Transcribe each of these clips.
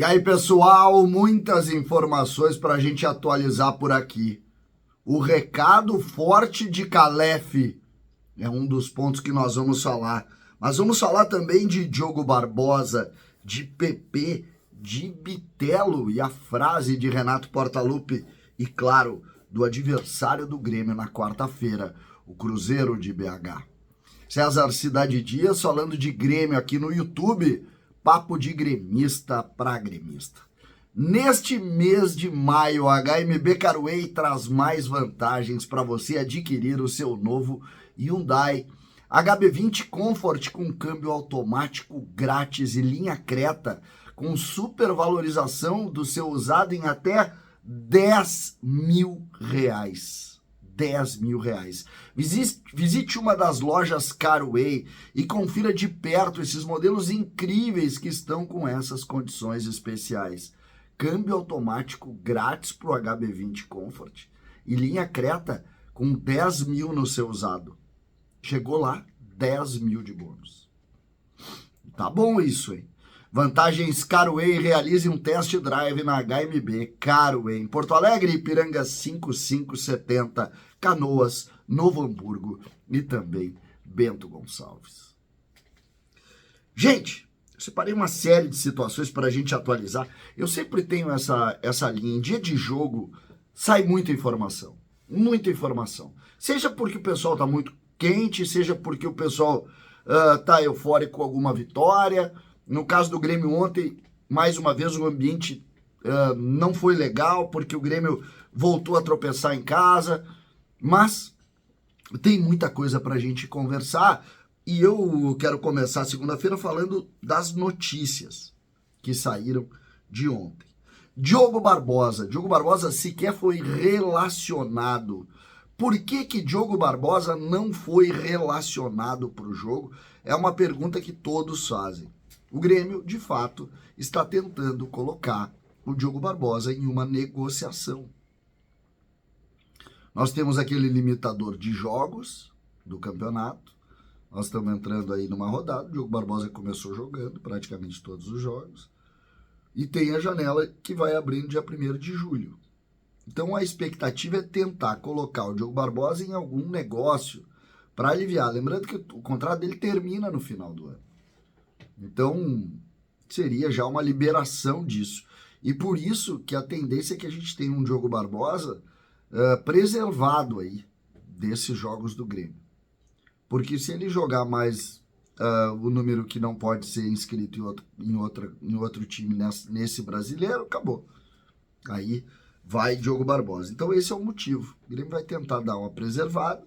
E aí, pessoal, muitas informações para a gente atualizar por aqui. O recado forte de Calef é um dos pontos que nós vamos falar. Mas vamos falar também de Diogo Barbosa, de PP, de Bitelo e a frase de Renato Portaluppi. E, claro, do adversário do Grêmio na quarta-feira, o Cruzeiro de BH. César Cidade Dias falando de Grêmio aqui no YouTube. Papo de gremista para gremista. Neste mês de maio, a HMB Caruei traz mais vantagens para você adquirir o seu novo Hyundai HB20 Comfort com câmbio automático grátis e linha Creta com supervalorização do seu usado em até R$ 10.000. R$ 10.000. Visite uma das lojas Caruei e confira de perto esses modelos incríveis que estão com essas condições especiais. Câmbio automático grátis para o HB20 Comfort e linha Creta com 10 mil no seu usado. Chegou lá, 10 mil de bônus. Tá bom isso, hein? Vantagens Caruei, realize um test drive na HMB Caruei, em Porto Alegre, Ipiranga 5570, Canoas, Novo Hamburgo e também Bento Gonçalves. Gente, eu separei uma série de situações para a gente atualizar. Eu sempre tenho essa linha. Em dia de jogo, sai muita informação. Muita informação. Seja porque o pessoal está muito quente, seja porque o pessoal está eufórico com alguma vitória. No caso do Grêmio ontem, mais uma vez o ambiente não foi legal, porque o Grêmio voltou a tropeçar em casa, mas tem muita coisa para a gente conversar, e eu quero começar segunda-feira falando das notícias que saíram de ontem. Diogo Barbosa sequer foi relacionado. Por que Diogo Barbosa não foi relacionado para o jogo? É uma pergunta que todos fazem. O Grêmio, de fato, está tentando colocar o Diogo Barbosa em uma negociação. Nós temos aquele limitador de jogos do campeonato. Nós estamos entrando aí numa rodada. O Diogo Barbosa começou jogando praticamente todos os jogos. E tem a janela que vai abrir no dia 1º de julho. Então a expectativa é tentar colocar o Diogo Barbosa em algum negócio para aliviar. Lembrando que o contrato dele termina no final do ano. Então, seria já uma liberação disso. E por isso que a tendência é que a gente tenha um Diogo Barbosa preservado aí desses jogos do Grêmio. Porque se ele jogar mais o número que não pode ser inscrito em outro time nesse brasileiro, acabou. Aí vai Diogo Barbosa. Então esse é o motivo. O Grêmio vai tentar dar uma preservada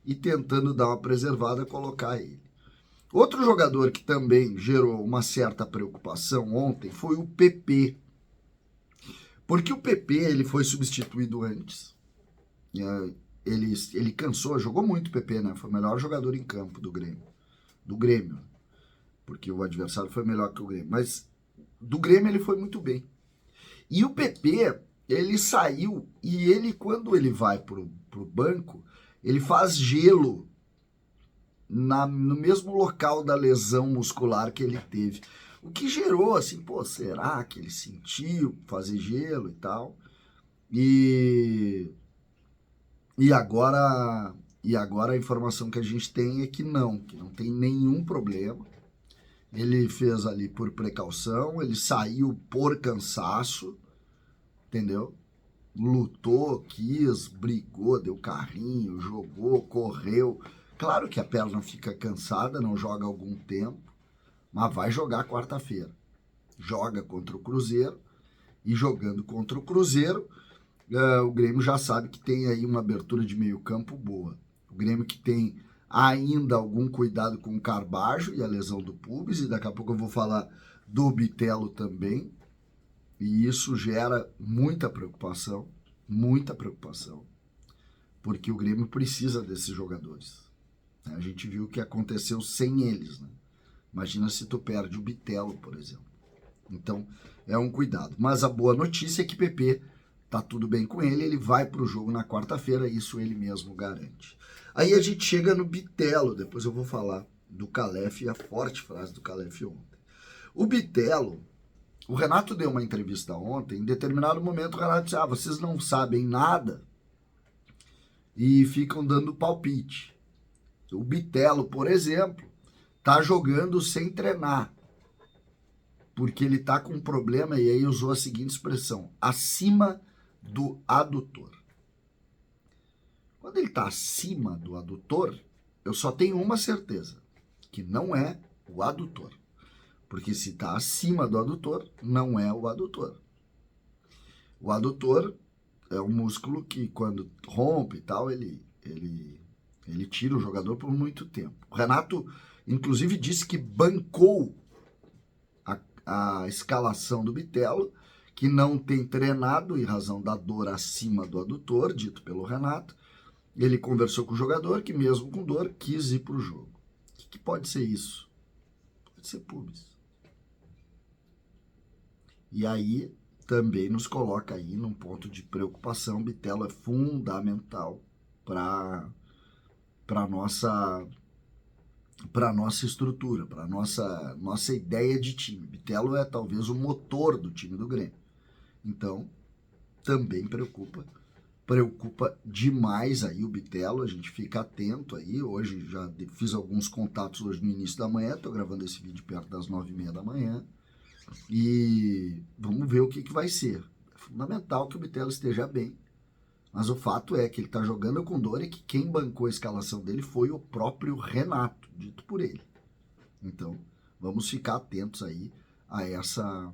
e tentando dar uma preservada, colocar ele. Outro jogador que também gerou uma certa preocupação ontem foi o PP. Porque o PP ele foi substituído antes. Ele cansou, jogou muito o PP, né? Foi o melhor jogador em campo do Grêmio. Do Grêmio. Porque o adversário foi melhor que o Grêmio. Mas do Grêmio ele foi muito bem. E o PP, ele saiu e ele, quando ele vai pro banco, ele faz gelo no mesmo local da lesão muscular que ele teve. O que gerou assim, será que ele sentiu fazer gelo e tal? E agora a informação que a gente tem é que não tem nenhum problema. Ele fez ali por precaução, ele saiu por cansaço, entendeu? Lutou, quis, brigou, deu carrinho, jogou, correu. Claro que a perna fica cansada, não joga há algum tempo, mas vai jogar quarta-feira. Joga contra o Cruzeiro e jogando contra o Cruzeiro, o Grêmio já sabe que tem aí uma abertura de meio campo boa. O Grêmio que tem ainda algum cuidado com o Carbajo e a lesão do pubis, e daqui a pouco eu vou falar do Bitelo também, e isso gera muita preocupação, porque o Grêmio precisa desses jogadores. A gente viu o que aconteceu sem eles, né? Imagina se tu perde o Bitelo, por exemplo. Então, é um cuidado. Mas a boa notícia é que PP tá tudo bem com ele, ele vai para o jogo na quarta-feira, isso ele mesmo garante. Aí a gente chega no Bitelo, depois eu vou falar do Calef e a forte frase do Calef ontem. O Bitelo, O Renato deu uma entrevista ontem, em determinado momento o Renato disse, vocês não sabem nada e ficam dando palpite. O Bitelo, por exemplo, tá jogando sem treinar, porque ele tá com um problema, e aí usou a seguinte expressão, acima do adutor. Quando ele tá acima do adutor, eu só tenho uma certeza, que não é o adutor. Porque se está acima do adutor, não é o adutor. O adutor é um músculo que, quando rompe e tal, ele tira o jogador por muito tempo. O Renato, inclusive, disse que bancou a escalação do Bitelo, que não tem treinado em razão da dor acima do adutor, dito pelo Renato. Ele conversou com o jogador, que mesmo com dor, quis ir para o jogo. O que pode ser isso? Pode ser pubis. E aí também nos coloca aí num ponto de preocupação. O Bitelo é fundamental para a nossa estrutura, para a nossa ideia de time. Bitelo é talvez o motor do time do Grêmio. Então, também preocupa demais aí o Bitelo, a gente fica atento aí. Hoje já fiz alguns contatos hoje no início da manhã, estou gravando esse vídeo perto das 9h30 da manhã. E vamos ver o que vai ser. É fundamental que o Bitelo esteja bem, mas o fato é que ele está jogando com dor e que quem bancou a escalação dele foi o próprio Renato, dito por ele. Então, vamos ficar atentos aí a essa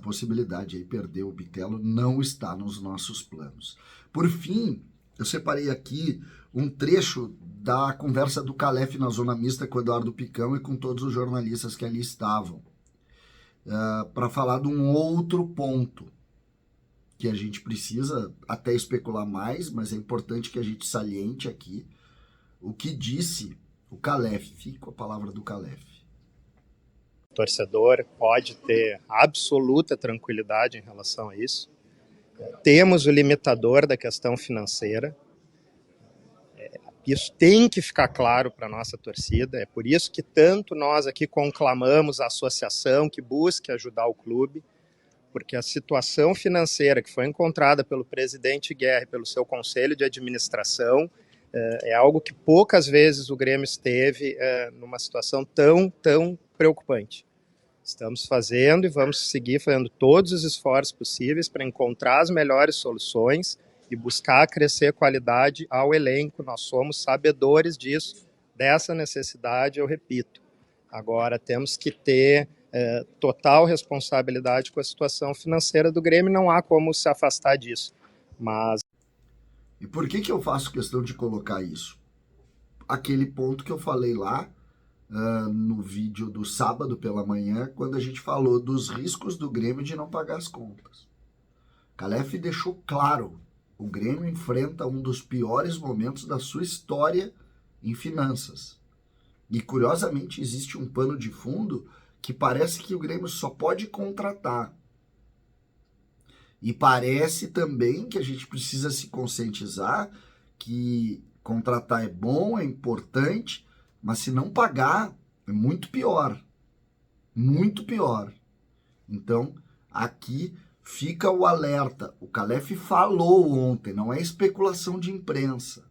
possibilidade aí. Perder o Bitelo não está nos nossos planos. Por fim, eu separei aqui um trecho da conversa do Calef na Zona Mista com o Eduardo Picão e com todos os jornalistas que ali estavam, para falar de um outro ponto que a gente precisa até especular mais, mas é importante que a gente saliente aqui o que disse o Calef. Fica com a palavra do Calef. O torcedor pode ter absoluta tranquilidade em relação a isso. Temos o limitador da questão financeira. Isso tem que ficar claro para a nossa torcida. É por isso que tanto nós aqui conclamamos a associação que busque ajudar o clube, porque a situação financeira que foi encontrada pelo presidente Guerra e pelo seu conselho de administração é algo que poucas vezes o Grêmio esteve numa situação tão preocupante. Estamos fazendo e vamos seguir fazendo todos os esforços possíveis para encontrar as melhores soluções e buscar crescer qualidade ao elenco. Nós somos sabedores disso, dessa necessidade, eu repito. Agora, temos que ter total responsabilidade com a situação financeira do Grêmio, não há como se afastar disso. Mas... E por que eu faço questão de colocar isso? Aquele ponto que eu falei lá no vídeo do sábado pela manhã, quando a gente falou dos riscos do Grêmio de não pagar as contas. Calef deixou claro, o Grêmio enfrenta um dos piores momentos da sua história em finanças. E, curiosamente, existe um pano de fundo que parece que o Grêmio só pode contratar. E parece também que a gente precisa se conscientizar que contratar é bom, é importante, mas se não pagar, é muito pior. Muito pior. Então, aqui fica o alerta. O Calef falou ontem, não é especulação de imprensa.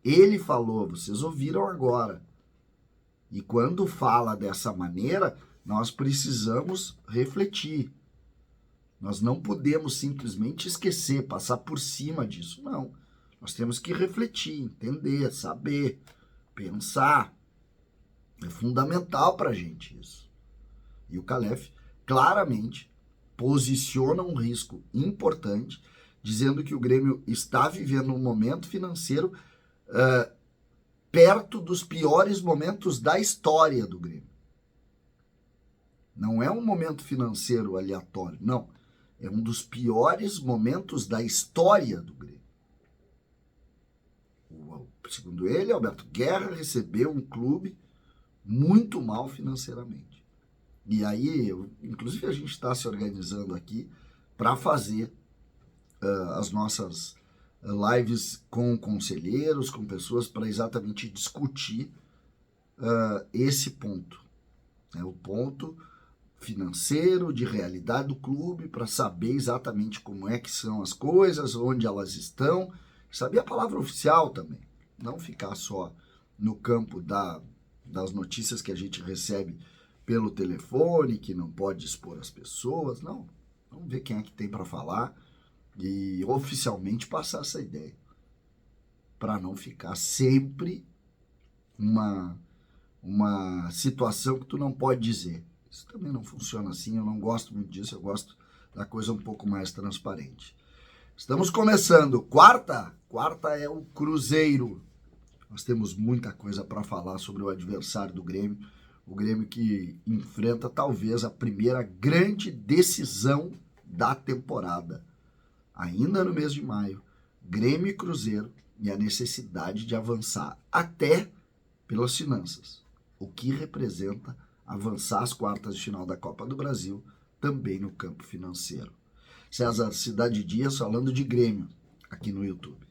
Ele falou, vocês ouviram agora. E quando fala dessa maneira, nós precisamos refletir. Nós não podemos simplesmente esquecer, passar por cima disso. Não. Nós temos que refletir, entender, saber, pensar. É fundamental para a gente isso. E o Calef claramente posiciona um risco importante, dizendo que o Grêmio está vivendo um momento financeiro perto dos piores momentos da história do Grêmio. Não é um momento financeiro aleatório, não. É um dos piores momentos da história do Grêmio. Segundo ele, Alberto Guerra recebeu um clube muito mal financeiramente. E aí, inclusive a gente está se organizando aqui para fazer as nossas lives com conselheiros, com pessoas, para exatamente discutir esse ponto. né? O ponto financeiro, de realidade do clube, para saber exatamente como é que são as coisas, onde elas estão, saber a palavra oficial também, não ficar só no campo das notícias que a gente recebe pelo telefone, que não pode expor as pessoas, não. Vamos ver quem é que tem para falar e oficialmente passar essa ideia, para não ficar sempre uma situação que tu não pode dizer. Isso também não funciona assim, eu não gosto muito disso, eu gosto da coisa um pouco mais transparente. Estamos começando, quarta é o Cruzeiro. Nós temos muita coisa para falar sobre o adversário do Grêmio, o Grêmio que enfrenta talvez a primeira grande decisão da temporada. Ainda no mês de maio, Grêmio e Cruzeiro, e a necessidade de avançar até pelas finanças, o que representa avançar às quartas de final da Copa do Brasil, também no campo financeiro. César Cidade Dias falando de Grêmio, aqui no YouTube.